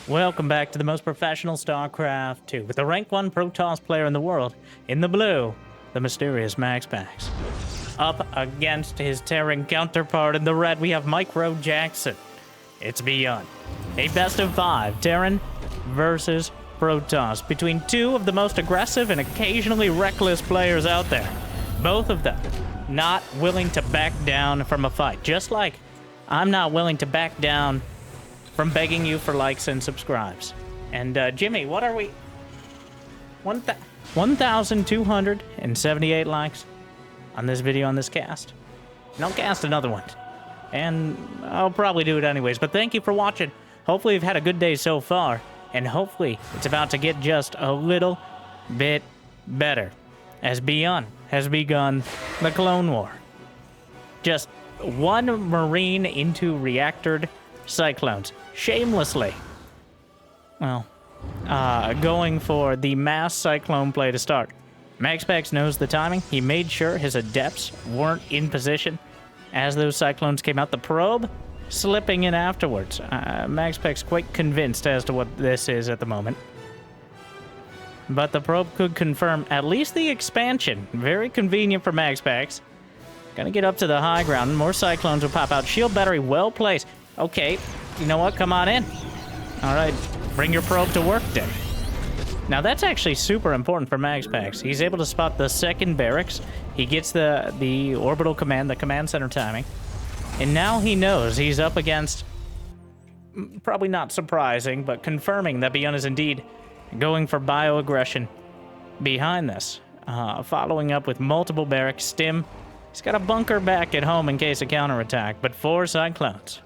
Welcome back to the most professional StarCraft 2 with the rank 1 Protoss player in the world. In the blue, the mysterious MaxPax. Up against his Terran counterpart in the red, we have Micro Jackson. It's ByuN. A best of 5, Terran versus Protoss, between two of the most aggressive and occasionally reckless players out there. Both of them not willing to back down from a fight, just like I'm not willing to back down from begging you for likes and subscribes. And Jimmy, what are we? 1,278 likes on this video, on this cast. And I'll cast another one. And I'll probably do it anyways, but thank you for watching. Hopefully you've had a good day so far, and hopefully it's about to get just a little bit better as ByuN has begun the Clone War. Just one Marine into reactored Cyclones. Shamelessly. Well, going for the mass Cyclone play to start. MaxPax knows the timing. He made sure his adepts weren't in position as those Cyclones came out. The probe slipping in afterwards. MaxPax quite convinced as to what this is at the moment. But the probe could confirm at least the expansion. Very convenient for MaxPax. Gonna get up to the high ground. More Cyclones will pop out. Shield battery well placed. Okay, you know what? Come on in. All right, bring your probe to work then. Now that's actually super important for MaxPax. He's able to spot the second barracks. He gets the orbital command, the command center timing. And now he knows he's up against, probably not surprising, but confirming that ByuN is indeed going for bioaggression behind this. Following up with multiple barracks, stim. He's got a bunker back at home in case of counterattack, but 4 Cyclones.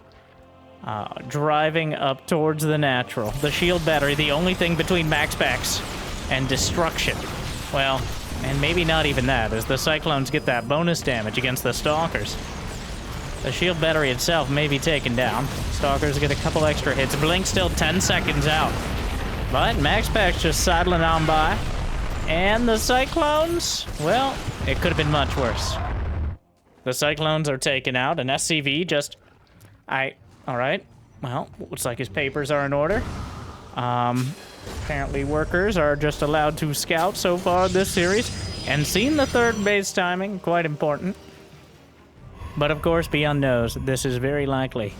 Driving up towards the natural. The shield battery, the only thing between MaxPax and destruction. Well, and maybe not even that, as the Cyclones get that bonus damage against the Stalkers. The shield battery itself may be taken down. Stalkers get a couple extra hits. Blink still 10 seconds out. But MaxPax just sidling on by. And the Cyclones, well, it could have been much worse. The Cyclones are taken out, and SCV just... Alright, well, looks like his papers are in order. Apparently workers are just allowed to scout so far this series, and seen the third base timing, quite important. But of course, ByuN knows this is very likely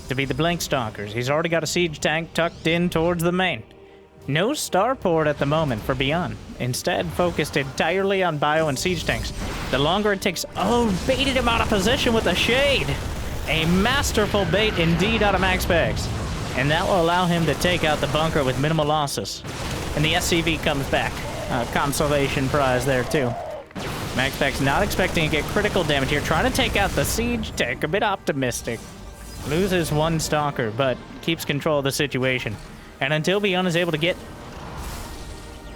to be the Blink Stalkers. He's already got a siege tank tucked in towards the main. No starport at the moment for ByuN. Instead, focused entirely on bio and siege tanks. The longer it takes... Oh, baited him out of position with a shade! A masterful bait indeed out of MaxPax. And that will allow him to take out the bunker with minimal losses. And the SCV comes back. Consolation prize there too. MaxPax not expecting to get critical damage here. Trying to take out the siege tank. A bit optimistic. Loses one Stalker, but keeps control of the situation. And until ByuN is able to get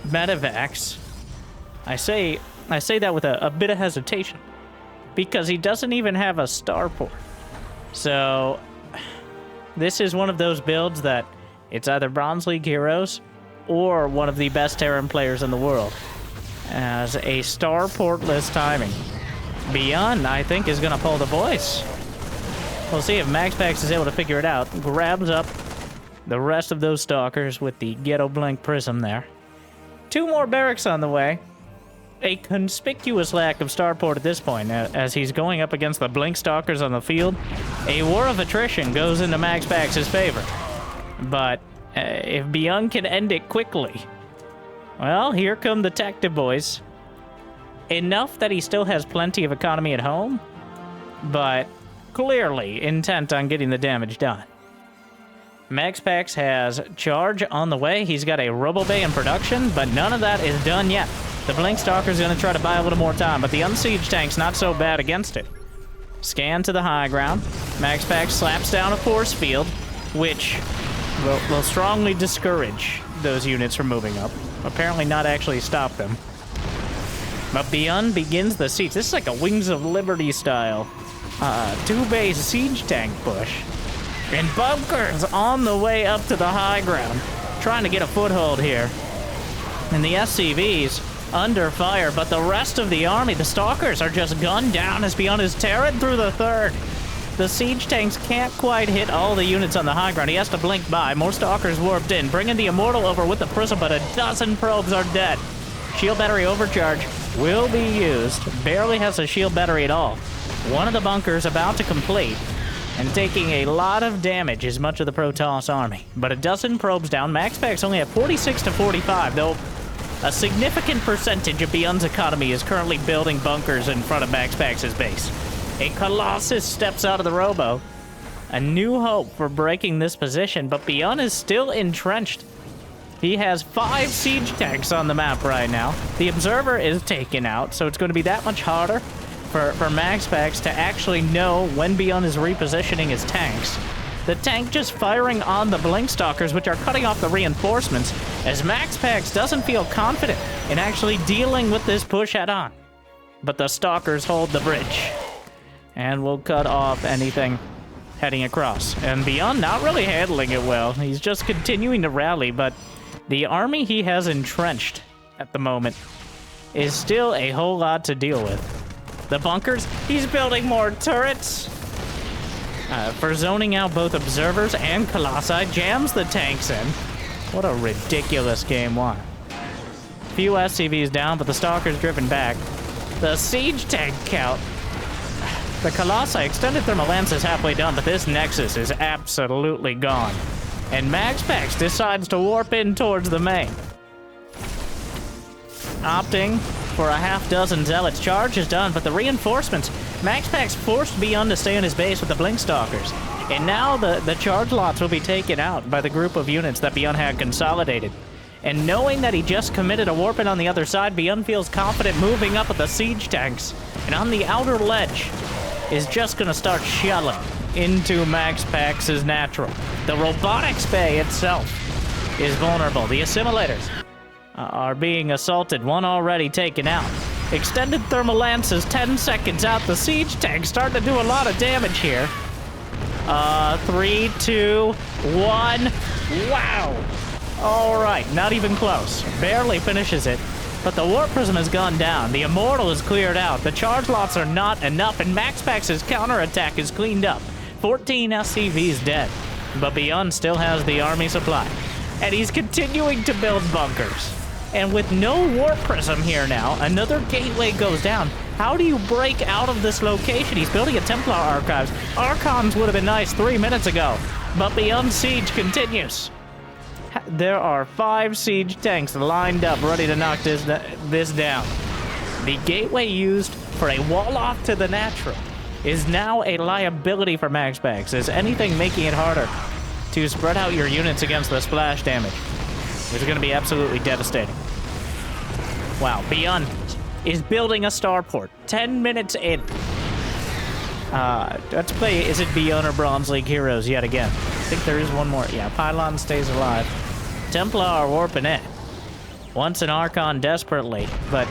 medevacs, I say that with a bit of hesitation. Because he doesn't even have a starport. So, this is one of those builds that it's either Bronze League heroes or one of the best Terran players in the world. As a starportless timing. ByuN, I think, is going to pull the voice. We'll see if MaxPax is able to figure it out. Grabs up the rest of those Stalkers with the Ghetto Blink Prism there. 2 more barracks on the way. A conspicuous lack of starport at this point, as he's going up against the Blink Stalkers on the field. A war of attrition goes into MaxPax's favor. But if ByuN can end it quickly, well, here come the Tactive Boys. Enough that he still has plenty of economy at home, but clearly intent on getting the damage done. MaxPax has charge on the way. He's got a RoboBay in production, but none of that is done yet. The Blink Stalker's going to try to buy a little more time, but the Unsiege tank's not so bad against it. Scan to the high ground. MaxPax slaps down a force field, which will strongly discourage those units from moving up. Apparently not actually stop them. But ByuN begins the siege. This is like a Wings of Liberty style 2-base siege tank push. And bunkers on the way up to the high ground, trying to get a foothold here. And the SCVs under fire, but the rest of the army, the Stalkers, are just gunned down as ByuN is tearing through the third. The siege tanks can't quite hit all the units on the high ground. He has to blink by. More stalkers warped in, bringing the Immortal over with the Prism, but a dozen probes are dead. Shield battery overcharge will be used. Barely has a shield battery at all. One of the bunkers about to complete, and taking a lot of damage is much of the Protoss army. But a dozen probes down. MaxPax only at 46 to 45, though a significant percentage of ByuN's economy is currently building bunkers in front of MaxPax's base. A Colossus steps out of the robo. A new hope for breaking this position, but ByuN is still entrenched. He has 5 siege tanks on the map right now. The Observer is taken out, so it's going to be that much harder for MaxPax to actually know when ByuN is repositioning his tanks. The tank just firing on the Blink Stalkers, which are cutting off the reinforcements, as MaxPax doesn't feel confident in actually dealing with this push head-on. But the Stalkers hold the bridge, and will cut off anything heading across. And ByuN not really handling it well. He's just continuing to rally, but the army he has entrenched at the moment is still a whole lot to deal with. The bunkers, he's building more turrets. For zoning out both observers and Colossi, jams the tanks in. What a ridiculous game one. Few SCVs down, but the Stalkers driven back. The siege tank count. The Colossi extended thermal lance is halfway done, but this Nexus is absolutely gone. And MaxPax decides to warp in towards the main. Opting for a half-dozen Zealots. Charge is done, but the reinforcements, MaxPax forced ByuN to stay on his base with the Blink Stalkers. And now the charge lots will be taken out by the group of units that ByuN had consolidated. And knowing that he just committed a warp in on the other side, ByuN feels confident moving up with the siege tanks. And on the outer ledge is just going to start shelling into MaxPax's natural. The robotics bay itself is vulnerable. The assimilators are being assaulted. One already taken out. Extended thermal lances, 10 seconds out. The siege tank starting to do a lot of damage here. 3, 2, 1. Wow. All right, not even close. Barely finishes it. But the warp prism has gone down. The Immortal is cleared out. The charge lots are not enough, and MaxPax's counterattack is cleaned up. 14 SCVs dead. But ByuN still has the army supply. And he's continuing to build bunkers. And with no warp prism here now, another gateway goes down. How do you break out of this location? He's building a Templar archives. Archons would have been nice 3 minutes ago. But ByuN's siege continues. There are 5 siege tanks lined up, ready to knock this down. The gateway used for a wall-off to the natural is now a liability for MaxPax. Is anything making it harder to spread out your units against the splash damage, which is going to be absolutely devastating. Wow, ByuN is building a starport 10 minutes in. Let's play, is it ByuN or Bronze League Heroes yet again? I think there is one more. Yeah, Pylon stays alive. Templar are warping in. Wants an Archon desperately, but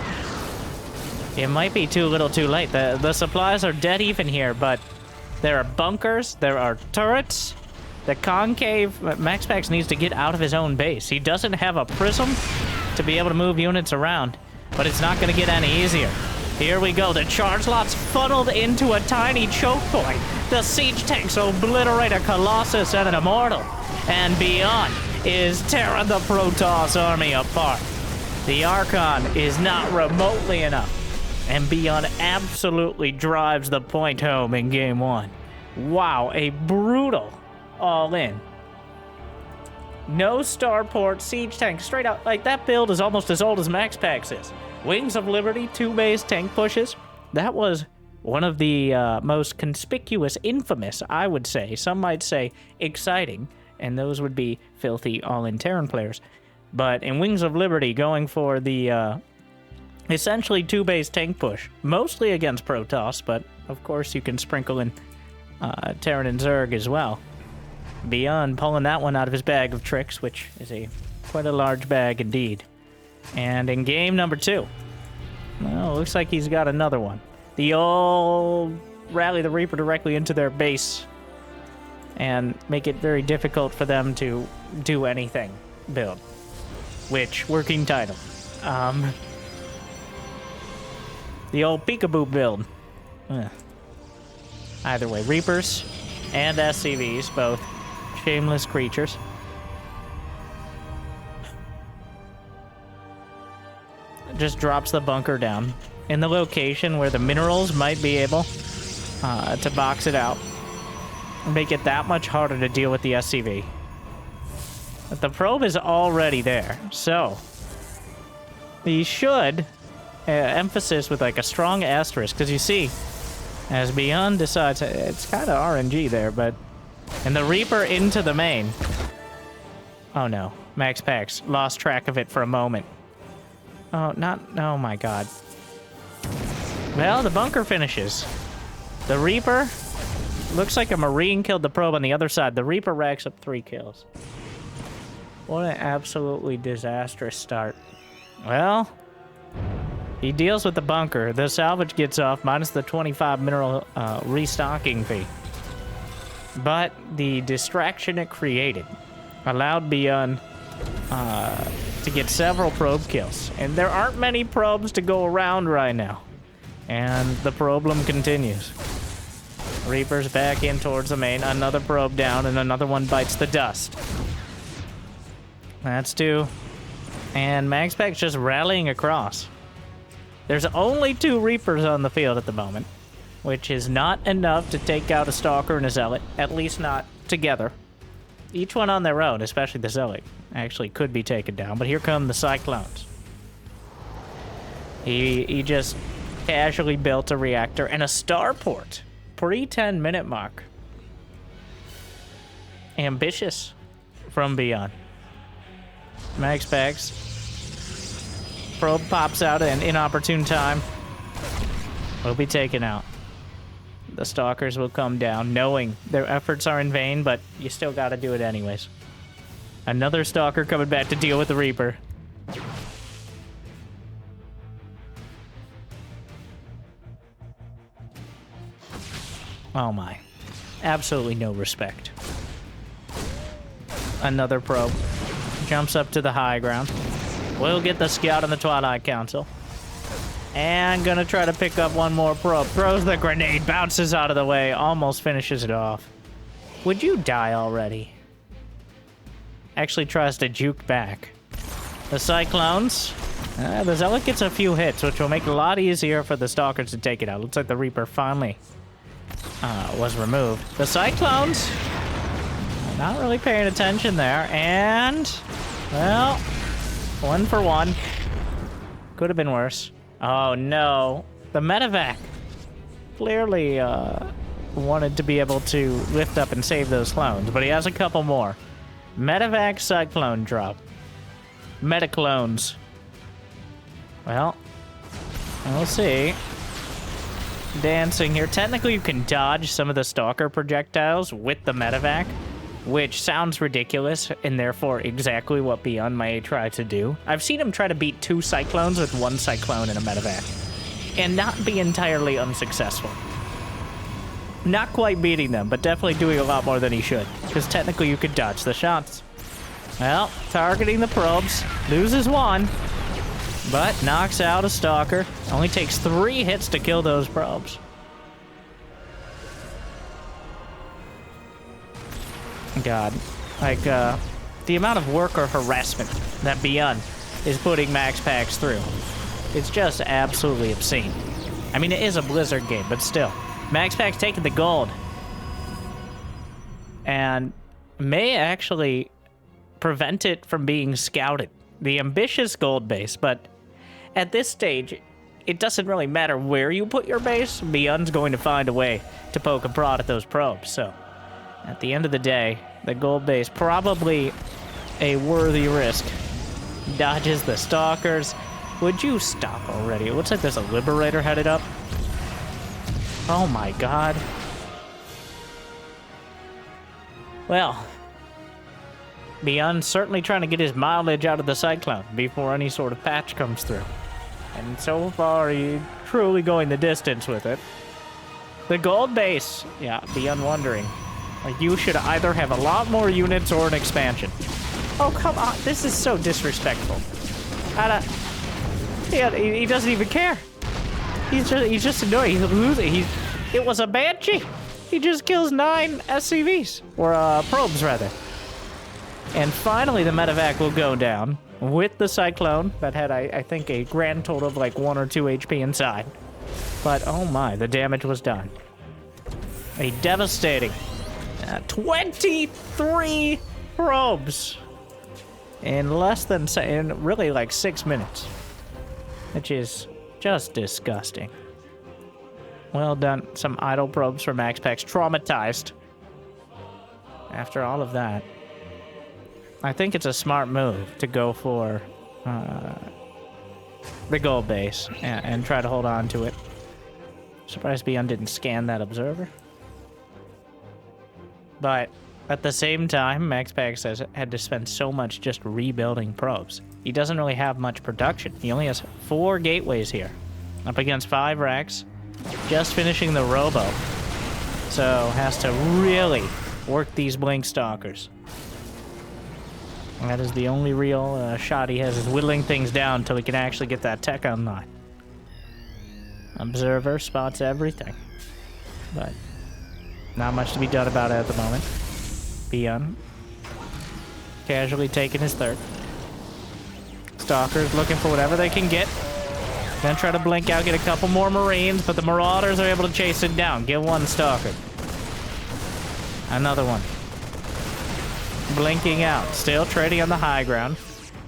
it might be too little too late. The supplies are dead even here, but there are bunkers, there are turrets. The concave, MaxPax needs to get out of his own base. He doesn't have a prism to be able to move units around, but it's not going to get any easier. Here we go. The charge lots funneled into a tiny choke point. The siege tanks obliterate a Colossus and an Immortal. And ByuN is tearing the Protoss army apart. The Archon is not remotely enough. And ByuN absolutely drives the point home in game one. Wow, a brutal all-in. No starport, siege tank, straight out. Like, that build is almost as old as MaxPax is. Wings of Liberty, 2 base tank pushes. That was one of the most conspicuous, infamous, I would say. Some might say exciting, and those would be filthy all-in Terran players. But in Wings of Liberty, going for the essentially 2 base tank push, mostly against Protoss, but of course you can sprinkle in Terran and Zerg as well. ByuN pulling that one out of his bag of tricks, which is quite a large bag indeed. And in game number 2, well, looks like he's got another one. The old rally the Reaper directly into their base and make it very difficult for them to do anything build. Which, working title. The old peekaboo build. Either way, Reapers and SCVs, both shameless creatures. Just drops the bunker down in the location where the minerals might be able to box it out and make it that much harder to deal with the SCV. But the probe is already there, so he should emphasis with like a strong asterisk, because you see, as ByuN decides, it's kind of RNG there, but and the Reaper into the main. Oh no, MaxPax lost track of it for a moment. Oh, oh my god. Well, the bunker finishes. The Reaper, looks like a Marine killed the probe on the other side. The Reaper racks up 3 kills. What an absolutely disastrous start. Well, he deals with the bunker. The salvage gets off, minus the 25 mineral restocking fee. But the distraction it created allowed ByuN to get several probe kills. And there aren't many probes to go around right now. And the problem continues. Reaper's back in towards the main. Another probe down, and another one bites the dust. That's 2. And MaxPax just rallying across. There's only 2 Reapers on the field at the moment, which is not enough to take out a Stalker and a Zealot, at least not together. Each one on their own, especially the Zealot, actually could be taken down, but here come the Cyclones. He just casually built a reactor and a starport. Pre-10 minute mark. Ambitious from ByuN. MaxPax. Probe pops out at an inopportune time. Will be taken out. The Stalkers will come down, knowing their efforts are in vain, but you still gotta do it anyways. Another Stalker coming back to deal with the Reaper. Oh my. Absolutely no respect. Another probe. Jumps up to the high ground. We'll get the scout on the Twilight Council. And gonna try to pick up one more probe. Throws the grenade, bounces out of the way, almost finishes it off. Would you die already? Actually tries to juke back. The Cyclones. The Zealot gets a few hits, which will make it a lot easier for the Stalkers to take it out. Looks like the Reaper finally was removed. The Cyclones, not really paying attention there, and, well, 1 for 1. Could have been worse. Oh no, the medevac clearly wanted to be able to lift up and save those clones, but he has a couple more. Medevac Cyclone drop. Metaclones. Well, we'll see. Dancing here. Technically, you can dodge some of the Stalker projectiles with the medevac, which sounds ridiculous, and therefore exactly what ByuN may try to do. I've seen him try to beat 2 Cyclones with 1 Cyclone and a medevac, and not be entirely unsuccessful. Not quite beating them, but definitely doing a lot more than he should, because technically you could dodge the shots. Well, targeting the probes, loses 1, but knocks out a Stalker. Only takes 3 hits to kill those probes. God, like, the amount of work or harassment that ByuN is putting MaxPax through, it's just absolutely obscene. I mean, it is a Blizzard game, but still. MaxPax taking the gold. And may actually prevent it from being scouted. The ambitious gold base, but at this stage, it doesn't really matter where you put your base. ByuN's going to find a way to poke and prod at those probes, so at the end of the day, the gold base probably a worthy risk. Dodges the Stalkers. Would you stop already? It looks like there's a Liberator headed up. Oh my god. Well, ByuN certainly trying to get his mileage out of the Cyclone before any sort of patch comes through. And so far, he's truly going the distance with it. The gold base. Yeah, ByuN wondering. Like, you should either have a lot more units or an expansion. Oh, come on. This is so disrespectful. He doesn't even care. He's just annoyed. He's losing. It was a Banshee. He just kills 9 SCVs, or probes rather. And finally the medevac will go down with the Cyclone that had, I think, a grand total of like 1 or 2 HP inside. But oh my, the damage was done. A devastating 23 probes in less than, in really like 6 minutes, which is just disgusting. Well done. Some idle probes for MaxPax. Traumatized. After all of that, I think it's a smart move to go for the gold base and try to hold on to it. Surprised ByuN didn't scan that observer. But at the same time, MaxPax has had to spend so much just rebuilding probes. He doesn't really have much production. He only has 4 gateways here, up against 5 racks. Just finishing the robo, so has to really work these blink stalkers. That is the only real shot he has, is whittling things down until he can actually get that tech online. Observer spots everything, but not much to be done about it at the moment. ByuN casually taking his third. Stalkers looking for whatever they can get. Then try to blink out, get a couple more Marines, but the Marauders are able to chase it down. Get one Stalker. Another one. Blinking out. Still trading on the high ground.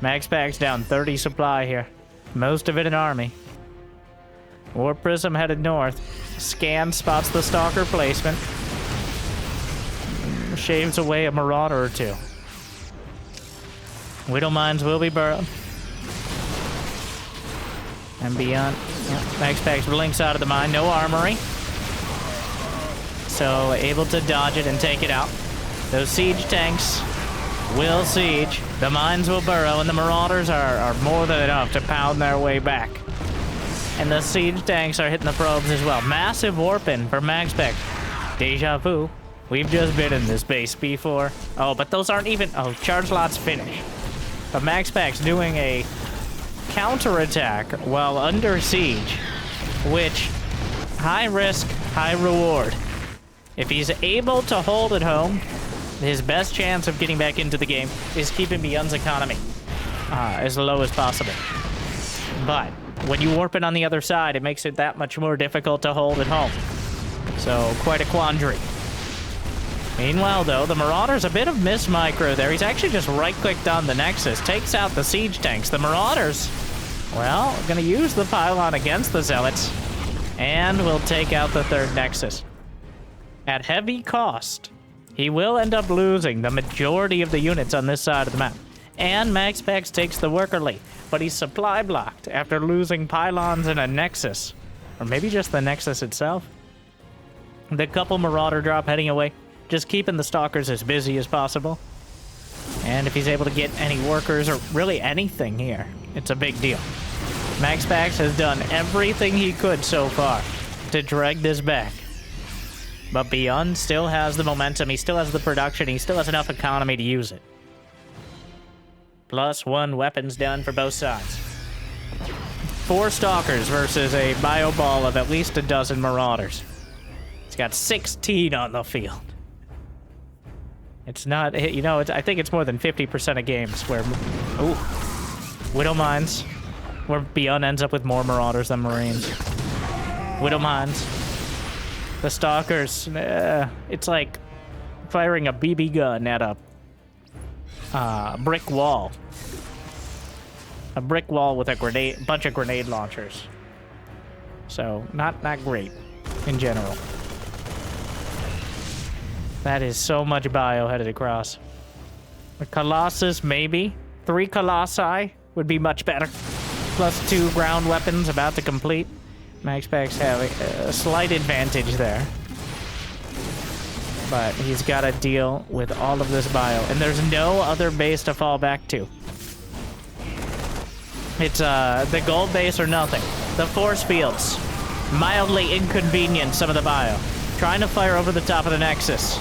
MaxPax down 30 supply here. Most of it in army. War Prism headed north. Scan spots the Stalker placement. Shaves away a Marauder or 2. Widow Mines will be burrowed. And ByuN, MaxPax blinks out of the mine, no armory. So able to dodge it and take it out. Those siege tanks will siege, the mines will burrow, and the Marauders are more than enough to pound their way back. And the siege tanks are hitting the probes as well. Massive warp-in for MaxPax. Deja vu. We've just been in this base before. Oh, but those aren't even... Oh, charge lots finish. But MaxPax doing a counterattack while under siege, which high risk, high reward. If he's able to hold it home, his best chance of getting back into the game is keeping ByuN's economy as low as possible. But when you warp it on the other side, it makes it that much more difficult to hold it home. So quite a quandary. Meanwhile, though, the Marauder's a bit of miss micro there. He's actually just right-clicked on the Nexus, takes out the siege tanks. The Marauders, well, gonna use the pylon against the Zealots, and will take out the 3rd Nexus. At heavy cost, he will end up losing the majority of the units on this side of the map. And MaxPax takes the worker lead, but he's supply blocked after losing pylons and a Nexus. Or maybe just the Nexus itself. The couple Marauder drop heading away. Just keeping the Stalkers as busy as possible. And if he's able to get any workers or really anything here, it's a big deal. MaxPax has done everything he could so far to drag this back. But ByuN still has the momentum, he still has the production, he still has enough economy to use it. +1 weapons done for both sides. 4 Stalkers versus a bio ball of at least a dozen Marauders. He's got 16 on the field. It's not, you know, I think it's more than 50% of games where, ooh, Widow Mines, where ByuN ends up with more Marauders than Marines. Widow Mines. The Stalkers, it's like firing a BB gun at a brick wall. A brick wall with a bunch of grenade launchers. So, not great in general. That is so much bio headed across. A Colossus, maybe. 3 Colossi would be much better. +2 ground weapons about to complete. MaxPax having a slight advantage there. But he's got to deal with all of this bio. And there's no other base to fall back to. It's the gold base or nothing. The force fields. Mildly inconvenient some of the bio. Trying to fire over the top of the Nexus.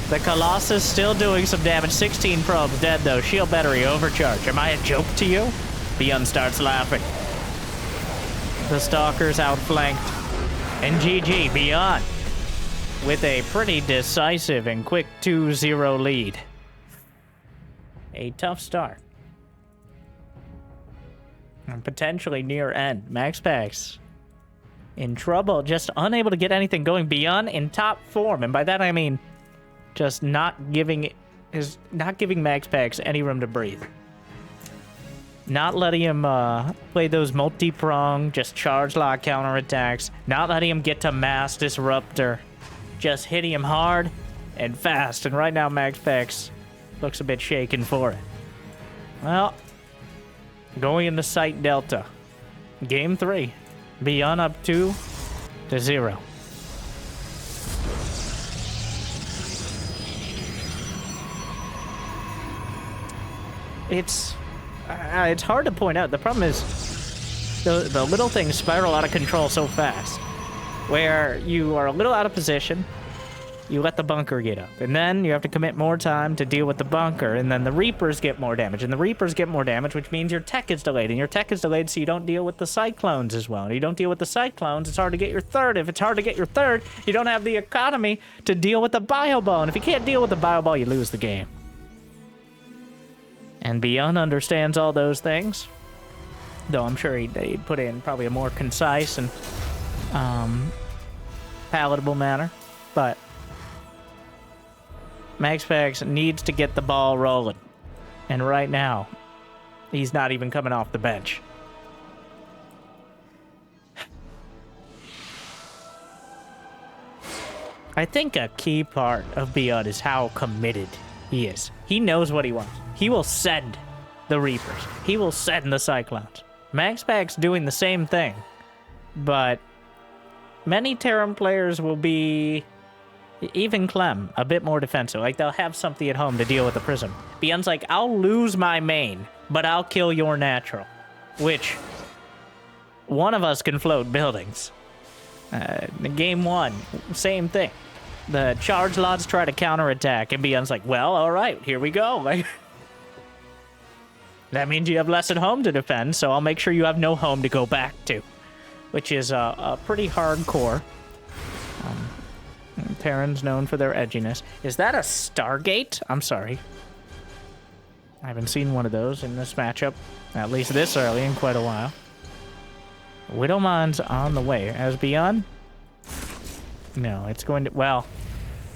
The Colossus still doing some damage. 16 probes dead, though. Shield battery overcharge. Am I a joke to you? ByuN starts laughing. The Stalkers outflanked. And GG, ByuN, with a pretty decisive and quick 2-0 lead. A tough start. And potentially near end. MaxPax in trouble, just unable to get anything going. ByuN in top form, and by that I mean just not giving MaxPax any room to breathe. Not letting him play those multi-prong, just charge lock counterattacks. Not letting him get to mass disruptor. Just hitting him hard and fast. And right now MaxPax looks a bit shaken for it. Well, going into Site Delta. Game 3. ByuN up 2-0. It's hard to point out. The problem is the little things spiral out of control so fast. Where you are a little out of position, you let the bunker get up. And then you have to commit more time to deal with the bunker. And then the Reapers get more damage. And the Reapers get more damage, which means your tech is delayed. And your tech is delayed so you don't deal with the Cyclones as well. And you don't deal with the Cyclones, it's hard to get your third. If it's hard to get your third, you don't have the economy to deal with the Bio Ball. And if you can't deal with the Bio Ball, you lose the game. And ByuN understands all those things. Though I'm sure he'd put in probably a more concise and palatable manner. But MaxPax needs to get the ball rolling. And right now, he's not even coming off the bench. I think a key part of ByuN is how committed he is. He knows what he wants. He will send the Reapers. He will send the Cyclones. MaxPax doing the same thing. But many Terran players will be, even Clem, a bit more defensive. Like, they'll have something at home to deal with the Prism. ByuN's like, I'll lose my main, but I'll kill your natural. Which, one of us can float buildings. Game 1, same thing. The charge lots try to counterattack, and ByuN's like, well, alright, here we go. Like, that means you have less at home to defend, so I'll make sure you have no home to go back to. Which is a pretty hardcore. Terran's known for their edginess. Is that a Stargate? I'm sorry. I haven't seen one of those in this matchup, at least this early in quite a while. Widowmine's on the way. As ByuN? No, it's going to... Well,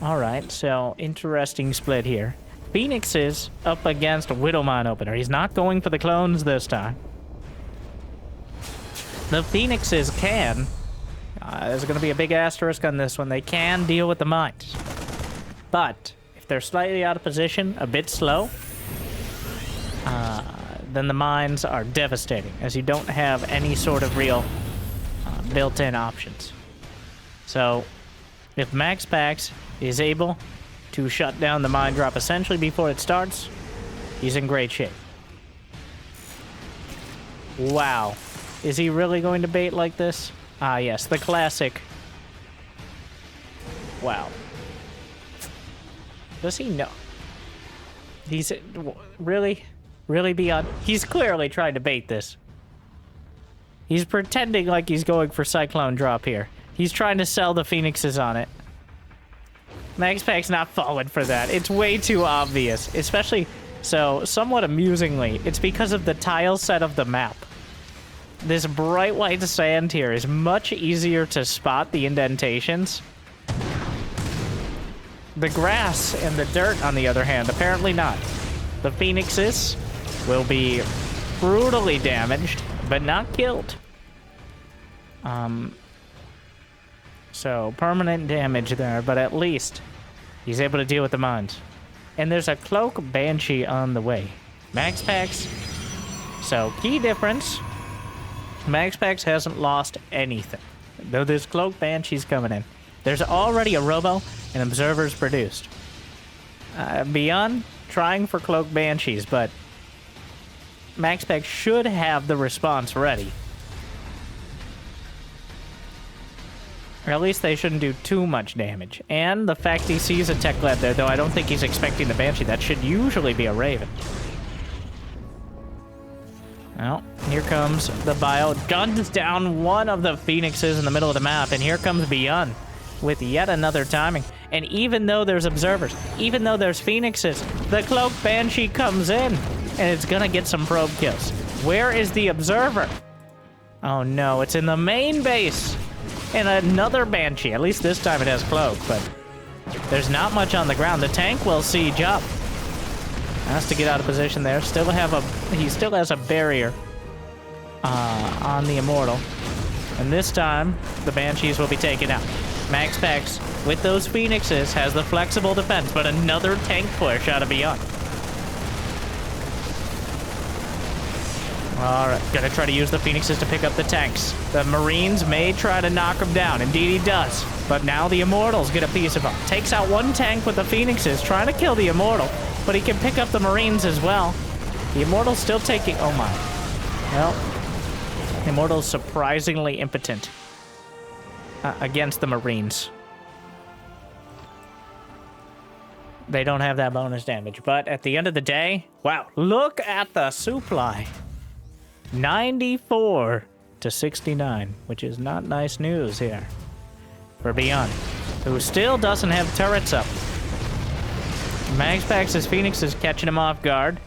alright, so interesting split here. Phoenix is up against a Widowmine opener. He's not going for the clones this time. The Phoenixes can... there's going to be a big asterisk on this one. They can deal with the mines. But if they're slightly out of position, a bit slow, then the mines are devastating, as you don't have any sort of real built-in options. So if MaxPax is able to shut down the mine drop essentially before it starts, he's in great shape. Wow. Is he really going to bait like this? Ah, yes, the classic. Wow. Does he know? He's... Really? Really, ByuN? He's clearly trying to bait this. He's pretending like he's going for Cyclone drop here. He's trying to sell the Phoenixes on it. MaxPax not falling for that. It's way too obvious. Especially, so, somewhat amusingly, it's because of the tile set of the map. This bright white sand here is much easier to spot the indentations. The grass and the dirt, on the other hand, apparently not. The Phoenixes will be brutally damaged, but not killed. So, permanent damage there, but at least he's able to deal with the mines. And there's a Cloak Banshee on the way. MaxPax. So, key difference. MaxPax hasn't lost anything. Though there's Cloak Banshees coming in. There's already a Robo and Observers produced. ByuN trying for Cloak Banshees, but MaxPax should have the response ready. Or at least they shouldn't do too much damage. And the fact he sees a Tech Lab there, though I don't think he's expecting the Banshee. That should usually be a Raven. Well, here comes the Bio. Guns down one of the Phoenixes in the middle of the map, and here comes ByuN with yet another timing. And even though there's observers, even though there's Phoenixes, the Cloak Banshee comes in, and it's gonna get some probe kills. Where is the observer? Oh no, it's in the main base. And another Banshee. At least this time it has Cloak, but there's not much on the ground. The tank will siege up. Has to get out of position there. He still has a barrier on the Immortal. And this time, the Banshees will be taken out. MaxPax, with those Phoenixes, has the flexible defense, but another tank push out of ByuN. Alright, gonna try to use the Phoenixes to pick up the tanks. The Marines may try to knock them down. Indeed he does. But now the Immortals get a piece of him. Takes out one tank with the Phoenixes, trying to kill the Immortal. But he can pick up the Marines as well. The Immortal's still taking... Oh my. Well, the Immortal's surprisingly impotent against the Marines. They don't have that bonus damage. But at the end of the day, wow, look at the supply. 94 to 69, which is not nice news here for ByuN, who still doesn't have turrets up. MaxPax's Phoenix is catching him off guard.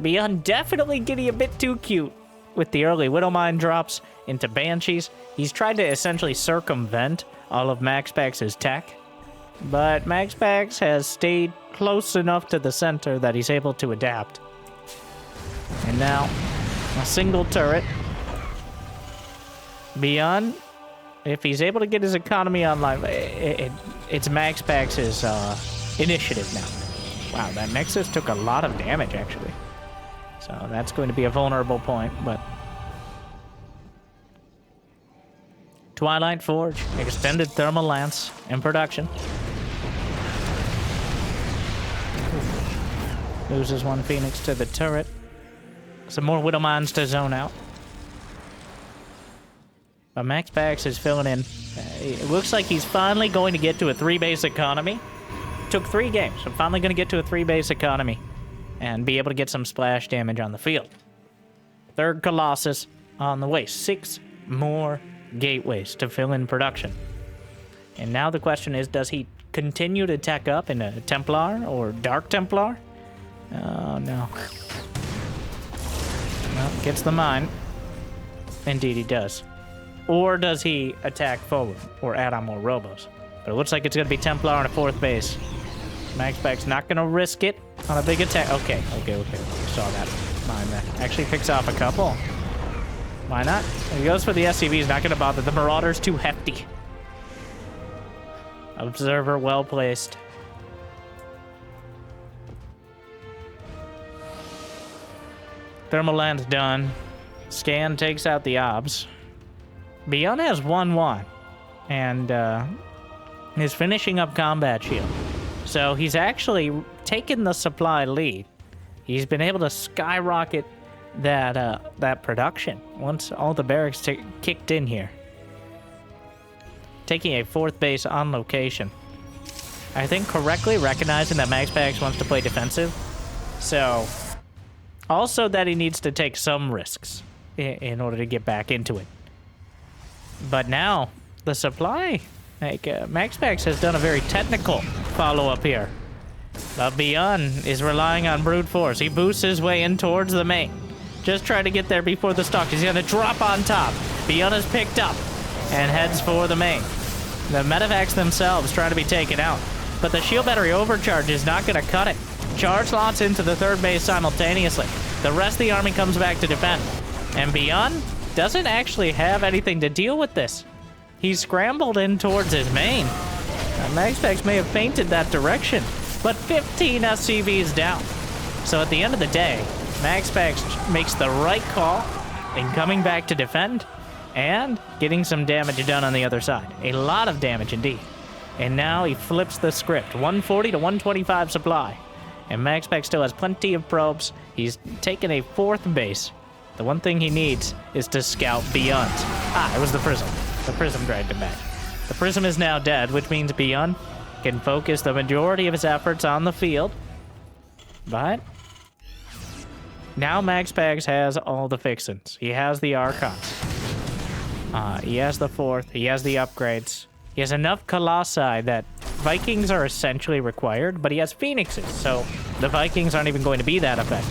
ByuN definitely getting a bit too cute with the early Widowmine drops into Banshees. He's tried to essentially circumvent all of MaxPax's tech, but MaxPax has stayed close enough to the center that he's able to adapt. And now, a single turret. ByuN, if he's able to get his economy online, it's MaxPax's initiative now. Wow, that Nexus took a lot of damage, actually. So that's going to be a vulnerable point, but... Twilight Forge, extended thermal lance in production. Loses one Phoenix to the turret. Some more Widowmines to zone out. But MaxPax is filling in. It looks like he's finally going to get to a 3-base economy. Took 3 games, so finally going to get to a 3-base economy and be able to get some splash damage on the field. Third Colossus on the way. 6 more gateways to fill in production. And now the question is, does he continue to tech up in a Templar or Dark Templar? Oh, no. Well, gets the mine. Indeed, he does. Or does he attack forward or add on more robos? But it looks like it's going to be Templar on a 4th base. MaxPax not going to risk it on a big attack. Okay. Saw that mine there. Actually picks off a couple. Why not? He goes for the SCV. He's not going to bother. The Marauder's too hefty. Observer well placed. Thermal land's done. Scan takes out the obs. ByuN has 1-1 and is finishing up combat shield. So he's actually taken the supply lead. He's been able to skyrocket that production once all the barracks kicked in here. Taking a 4th base on location. I think correctly recognizing that MaxPax wants to play defensive. So... also that he needs to take some risks in order to get back into it. But now, the supply, MaxPax has done a very technical follow-up here. But ByuN is relying on brute force. He boosts his way in towards the main. Just try to get there before the stock. He's gonna drop on top. ByuN is picked up and heads for the main. The medevacs themselves try to be taken out. But the shield battery overcharge is not gonna cut it. Charge slots into the 3rd base simultaneously. The rest of the army comes back to defend. And ByuN doesn't actually have anything to deal with this. He's scrambled in towards his main. MaxPax may have feinted that direction, but 15 SCVs down. So at the end of the day, MaxPax makes the right call in coming back to defend and getting some damage done on the other side. A lot of damage indeed. And now he flips the script. 140 to 125 supply. And MaxPax still has plenty of probes. He's taken a 4th base. The one thing he needs is to scout ByuN's. It was the Prism. The Prism dragged him back. The Prism is now dead, which means ByuN can focus the majority of his efforts on the field. But Now MaxPax has all the fixins. He has the Archons. He has the 4th. He has the upgrades. He has enough Colossi that Vikings are essentially required, but he has Phoenixes, so the Vikings aren't even going to be that effective.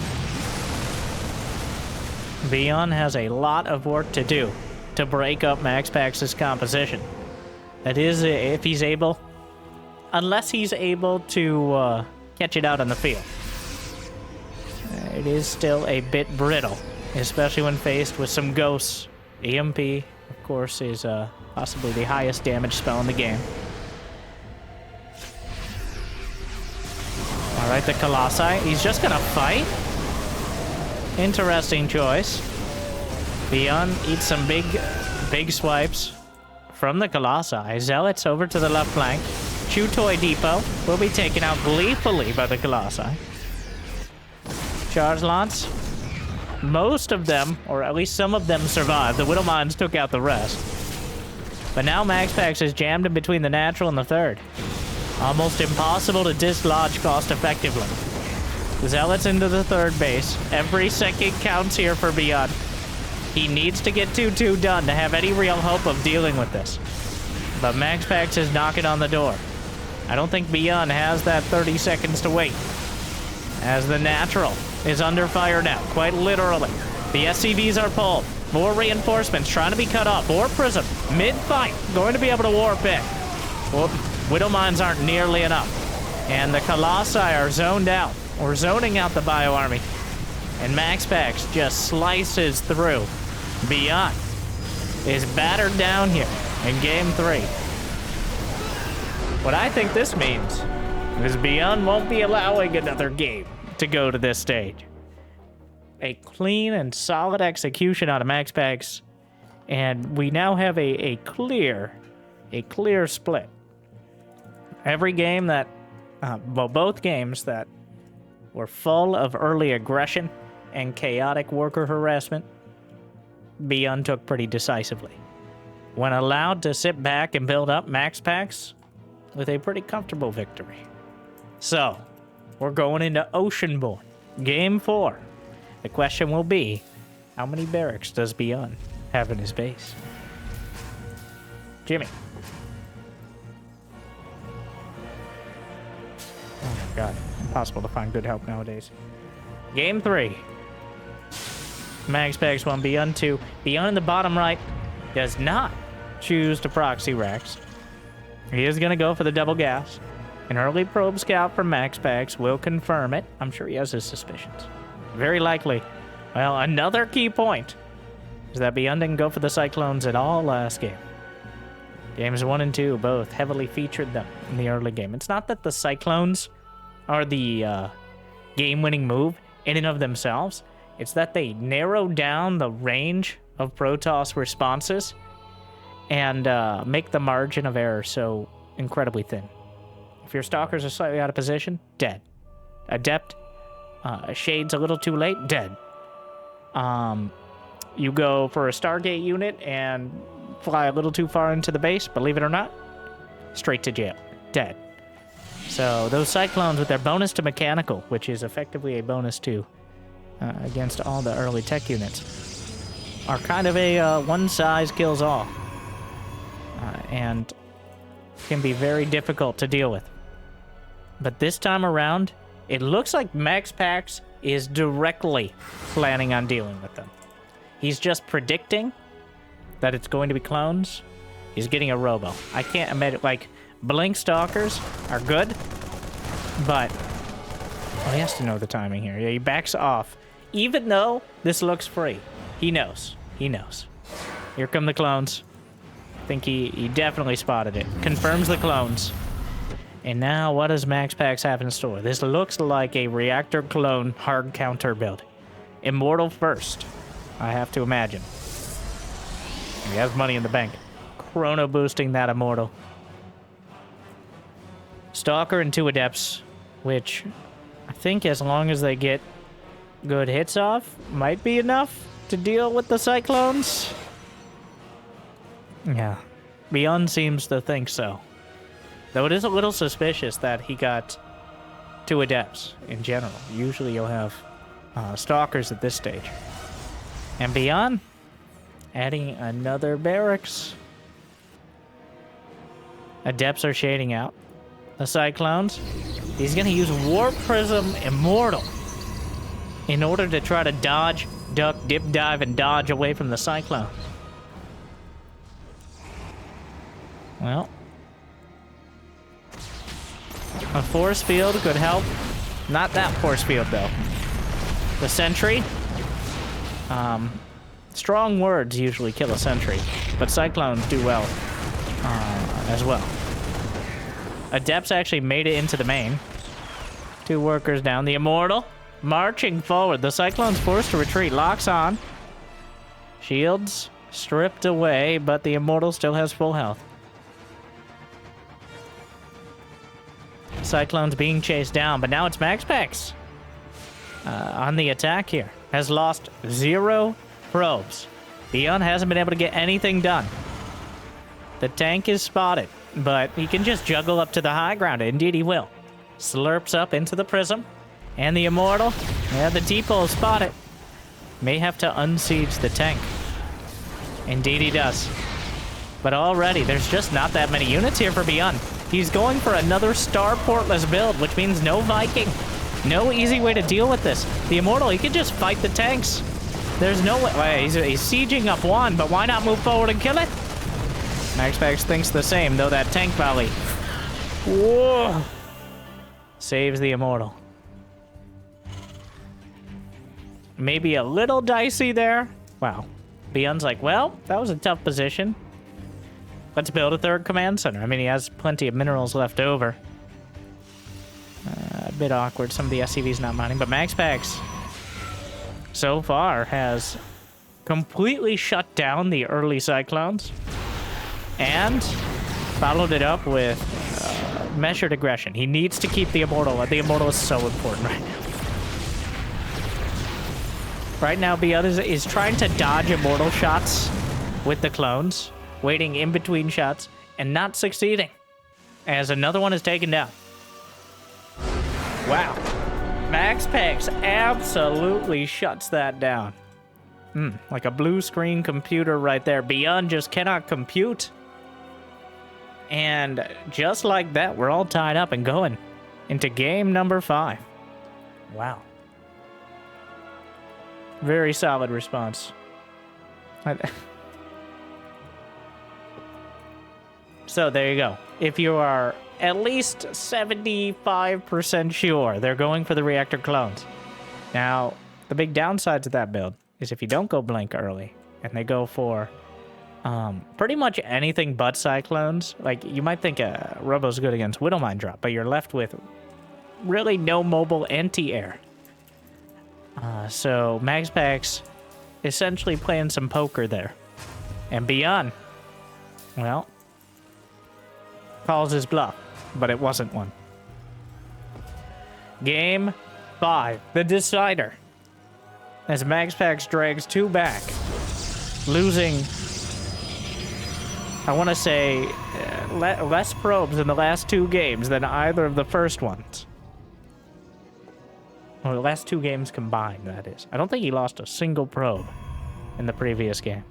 ByuN has a lot of work to do to break up MaxPax's composition. That is, if he's able, unless he's able to catch it out on the field. It is still a bit brittle, especially when faced with some ghosts. EMP, of course, is possibly the highest damage spell in the game. All right, the Colossi. He's just gonna fight. Interesting choice. ByuN eats some big swipes from the Colossi. Zealots over to the left flank. Chew Toy Depot will be taken out gleefully by the Colossi. Charge Lance. Most of them, or at least some of them, survived. The Widowmines took out the rest. But now MaxPax is jammed in between the natural and the 3rd. Almost impossible to dislodge cost effectively. Zealots into the 3rd base. Every second counts here for ByuN. He needs to get 2-2 done to have any real hope of dealing with this. But MaxPax is knocking on the door. I don't think ByuN has that 30 seconds to wait. As the natural is under fire now, quite literally. The SCVs are pulled. More reinforcements trying to be cut off. More Prism, mid-fight, going to be able to warp in. Well, Widowmines aren't nearly enough. And the Colossi are zoned out, or zoning out the Bio Army. And MaxPax just slices through. ByuN is battered down here in Game 3. What I think this means is ByuN won't be allowing another game to go to this stage. A clean and solid execution out of MaxPax, and we now have a clear split. Every game that, both games that were full of early aggression and chaotic worker harassment, ByuN took pretty decisively. When allowed to sit back and build up, MaxPax with a pretty comfortable victory. So, we're going into Oceanborn, Game 4. The question will be, how many barracks does ByuN have in his base? Jimmy. Oh my god, impossible to find good help nowadays. Game 3. MaxPax 1, ByuN 2. ByuN in the bottom right does not choose to proxy Rex. He is going to go for the double gas. An early probe scout from MaxPax will confirm it. I'm sure he has his suspicions. Very likely. Well, another key point is that ByuN didn't go for the Cyclones at all last game. Games 1 and 2 both heavily featured them in the early game. It's not that the Cyclones are the game-winning move in and of themselves. It's that they narrow down the range of Protoss responses and make the margin of error so incredibly thin. If your Stalkers are slightly out of position, dead. Adept, Shade's a little too late, dead. You go for a Stargate unit and fly a little too far into the base, believe it or not, straight to jail, dead. So those Cyclones with their bonus to mechanical, which is effectively a bonus to against all the early tech units, are kind of a one size kills all, and can be very difficult to deal with. But this time around, it looks like MaxPax is directly planning on dealing with them. He's just predicting that it's going to be clones. He's getting a robo. I can't imagine, like, Blink Stalkers are good, but he has to know the timing here. Yeah, he backs off. Even though this looks free, he knows. He knows. Here come the clones. I think he definitely spotted it. Confirms the clones. And now, what does MaxPax have in store? This looks like a reactor clone hard counter build. Immortal first, I have to imagine. He has money in the bank. Chrono boosting that Immortal. Stalker and 2 Adepts, which I think as long as they get good hits off, might be enough to deal with the Cyclones. Yeah, ByuN seems to think so. Though it is a little suspicious that he got 2 Adepts in general. Usually you'll have stalkers at this stage. And beyond, adding another barracks. Adepts are shading out. The Cyclones. He's going to use Warp Prism Immortal in order to try to dodge, duck, dip, dive, and dodge away from the Cyclone. Well, a force field could help. Not that force field, though. The Sentry. Strong words usually kill a Sentry, but Cyclones do well as well. Adepts actually made it into the main. 2 workers down. The Immortal marching forward. The Cyclone's forced to retreat. Locks on. Shields stripped away, but the Immortal still has full health. Cyclone's being chased down, but now it's MaxPax on the attack here. Has lost 0 probes. ByuN hasn't been able to get anything done. The tank is spotted, but he can just juggle up to the high ground. Indeed, he will. Slurps up into the prism. And the Immortal, yeah, the depot is spotted. May have to unsiege the tank. Indeed, he does. But already, there's just not that many units here for ByuN. He's going for another starportless build, which means no Viking. No easy way to deal with this. The Immortal, he can just fight the tanks. There's no way. He's sieging up 1, but why not move forward and kill it? MaxPax thinks the same, though that tank volley. Whoa! Saves the Immortal. Maybe a little dicey there. Wow. ByuN's like, well, that was a tough position. Let's build a 3rd command center. I mean, he has plenty of minerals left over. A bit awkward. Some of the SCV's not mining, but MaxPax so far has completely shut down the early Cyclones and followed it up with measured aggression. He needs to keep the Immortal. The Immortal is so important right now. Right now, ByuN is trying to dodge Immortal shots with the clones, waiting in between shots, and not succeeding, as another one is taken down. Wow. MaxPax absolutely shuts that down. Like a blue screen computer right there. ByuN just cannot compute. And just like that, we're all tied up and going into game number 5. Wow. Very solid response. So there you go. If you are at least 75% sure they're going for the reactor clones. Now, the big downside to that build is if you don't go blink early and they go for pretty much anything but Cyclones. Like, you might think Robo's good against Widowmine drop, but you're left with really no mobile anti-air. So MaxPax essentially playing some poker there. And ByuN, well, calls his bluff, but it wasn't one. Game 5, the decider. As MaxPax drags 2 back, losing, I want to say, less probes in the last 2 games than either of the first ones. Well, the last 2 games combined, that is. I don't think he lost a single probe in the previous game.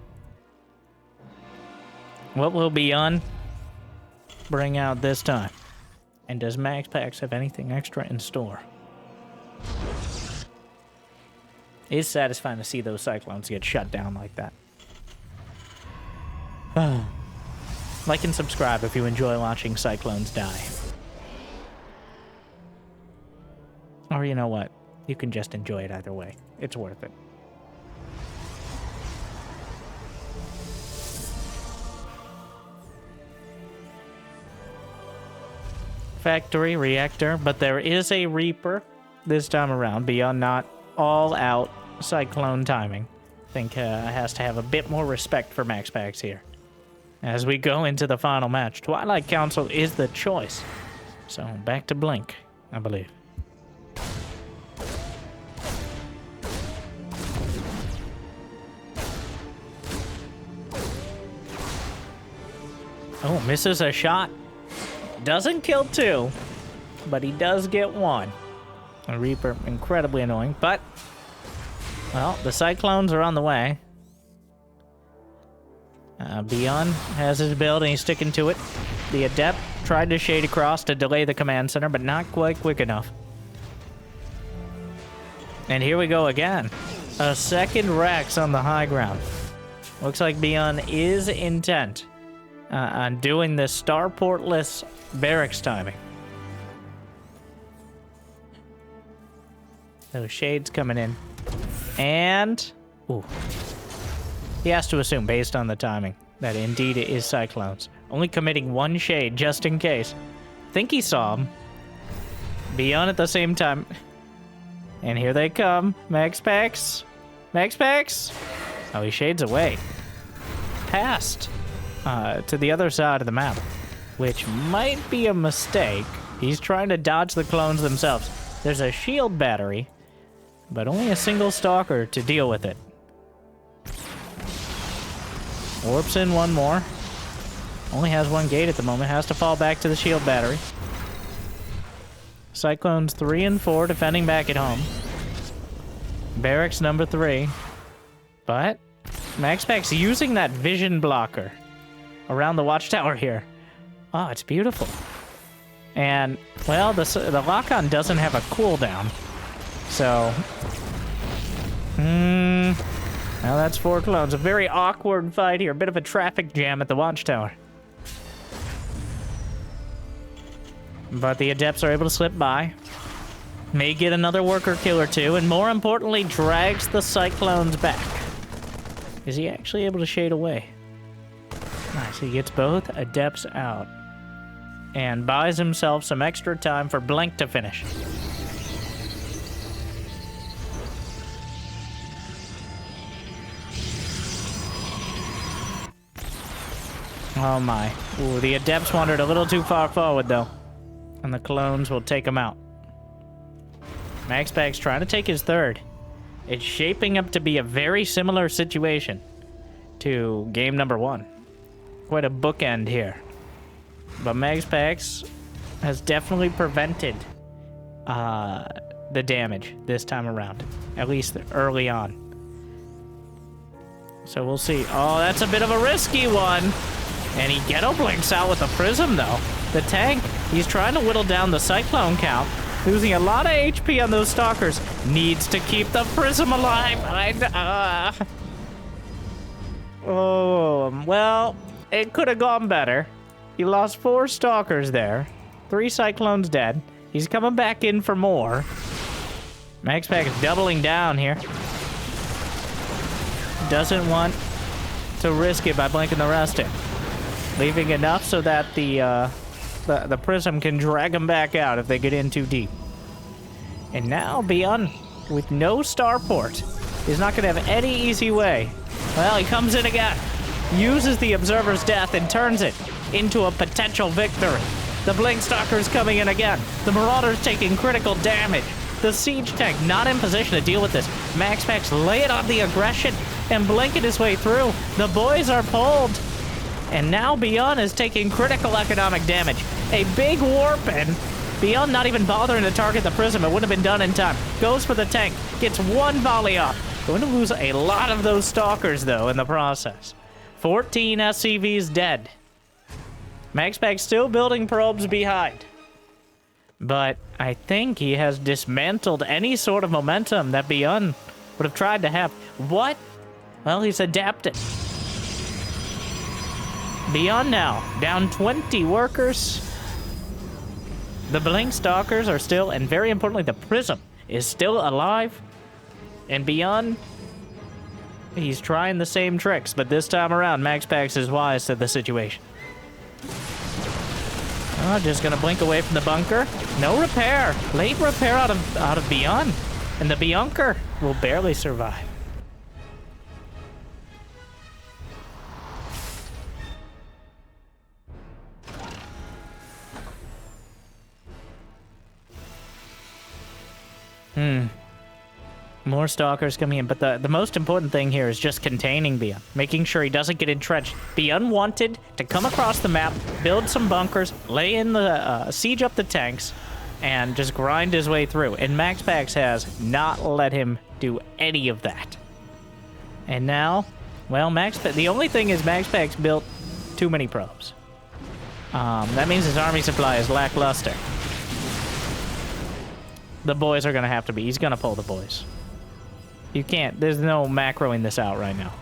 What will ByuN bring out this time? And does MaxPax have anything extra in store? It's satisfying to see those Cyclones get shut down like that. Like and subscribe if you enjoy watching Cyclones die. Or you know what? You can just enjoy it either way. It's worth it. Factory reactor, but there is a Reaper this time around. ByuN not all out Cyclone timing. I think has to have a bit more respect for MaxPax here. As we go into the final match, Twilight Council is the choice. So back to blink, I believe. Oh, misses a shot. Doesn't kill 2, but he does get 1. A Reaper, incredibly annoying, but Well, the Cyclones are on the way. ByuN has his build and he's sticking to it. The Adept tried to shade across to delay the command center, but not quite quick enough. And here we go again. A second Rex on the high ground. Looks like ByuN is intent on doing this starportless barracks timing. Those shades coming in. And... ooh. He has to assume, based on the timing, that indeed it is Cyclones. Only committing one shade, just in case. Think he saw him. ByuN at the same time. And here they come. MaxPax. MaxPax. Oh, he shades away. Past. To the other side of the map. Which might be a mistake. He's trying to dodge the clones themselves. There's a shield battery. But only a single stalker to deal with it. Warps in one more. Only has one gate at the moment. Has to fall back to the shield battery. Cyclones 3 and 4 defending back at home. Barracks number 3. But MaxPax using that vision blocker around the watchtower here. Oh, it's beautiful. And, well, the lock-on doesn't have a cooldown. So... well, that's 4 clones. A very awkward fight here. A bit of a traffic jam at the watchtower. But the Adepts are able to slip by. May get another worker kill or two, and more importantly, drags the Cyclones back. Is he actually able to shade away? Nice, he gets both Adepts out. And buys himself some extra time for Blink to finish. Oh my. Ooh, the Adepts wandered a little too far forward, though. And the clones will take him out. MaxPax trying to take his third. It's shaping up to be a very similar situation to game number 1. Quite a bookend here. But MaxPax has definitely prevented the damage this time around. At least early on. So we'll see. Oh, that's a bit of a risky one. And he ghetto blinks out with the Prism, though. The tank, he's trying to whittle down the Cyclone count. Losing a lot of HP on those Stalkers. Needs to keep the Prism alive. Oh, well, it could have gone better. He lost 4 Stalkers there. 3 Cyclones dead. He's coming back in for more. MaxPax is doubling down here. Doesn't want to risk it by blinking the rest in. Leaving enough so that the Prism can drag them back out if they get in too deep. And now ByuN, with no starport, is not going to have any easy way. Well, he comes in again, uses the Observer's death and turns it into a potential victory. The Blink Stalker's coming in again. The Marauder's taking critical damage. The Siege Tank not in position to deal with this. MaxPax lay it on the aggression and blinking his way through. The boys are pulled. And now ByuN is taking critical economic damage. A big warp in. ByuN not even bothering to target the Prism. It wouldn't have been done in time. Goes for the tank. Gets one volley off. Going to lose a lot of those Stalkers, though, in the process. 14 SCVs dead. MaxPax still building probes behind. But I think he has dismantled any sort of momentum that ByuN would have tried to have. What? Well, he's adapted. ByuN now, down 20 workers. The Blink Stalkers are still, and very importantly, the Prism is still alive. And ByuN, he's trying the same tricks, but this time around, MaxPax is wise to the situation. Oh, just gonna blink away from the bunker. No repair. Late repair out of ByuN. And the ByuNker will barely survive. More Stalkers coming in, but the most important thing here is just containing ByuN, making sure he doesn't get entrenched. ByuN wanted to come across the map, build some bunkers, lay in the siege up the tanks, and just grind his way through. And MaxPax has not let him do any of that. And now, well, the only thing is MaxPax built too many probes. That means his army supply is lackluster. The boys are going to have to be. He's going to pull the boys. You can't. There's no macroing this out right now.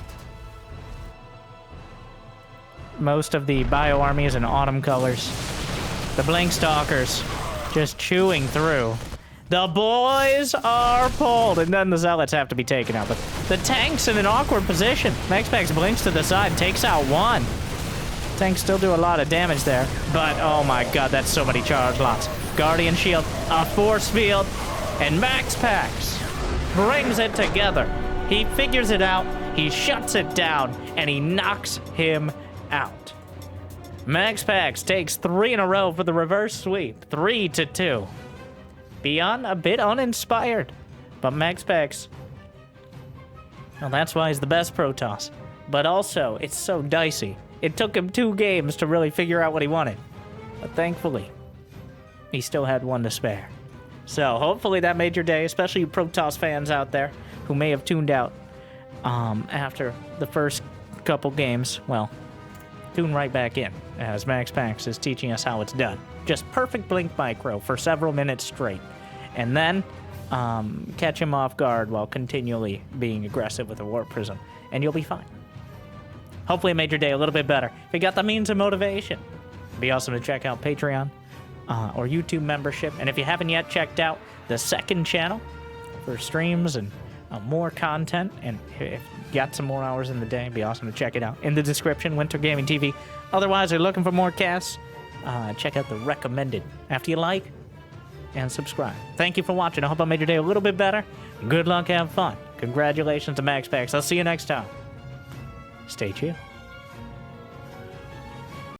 Most of the bio army is in autumn colors. The Blink Stalkers just chewing through. The boys are pulled, and then the Zealots have to be taken out. But the tank's in an awkward position. MaxPax blinks to the side, takes out one. Tanks still do a lot of damage there, but oh my god, that's so many charge lots. Guardian Shield, a Force Field, and MaxPax brings it together. He figures it out, he shuts it down, and he knocks him out. MaxPax takes 3 in a row for the reverse sweep, 3-2. ByuN a bit uninspired, but MaxPax, well, that's why he's the best Protoss. But also, it's so dicey. It took him 2 games to really figure out what he wanted. But thankfully, he still had 1 to spare. So hopefully that made your day, especially you Protoss fans out there who may have tuned out after the first couple games. Well, tune right back in as MaxPax is teaching us how it's done. Just perfect blink micro for several minutes straight. And then catch him off guard while continually being aggressive with a Warp Prism. And you'll be fine. Hopefully it made your day a little bit better. If you got the means of motivation, it'd be awesome to check out Patreon or YouTube membership. And if you haven't yet checked out the second channel for streams and more content, and if you got some more hours in the day, it'd be awesome to check it out. In the description, Winter Gaming TV. Otherwise, if you're looking for more casts, check out the recommended after you like and subscribe. Thank you for watching. I hope I made your day a little bit better. Good luck, have fun. Congratulations to MaxPax. I'll see you next time. Stay chill.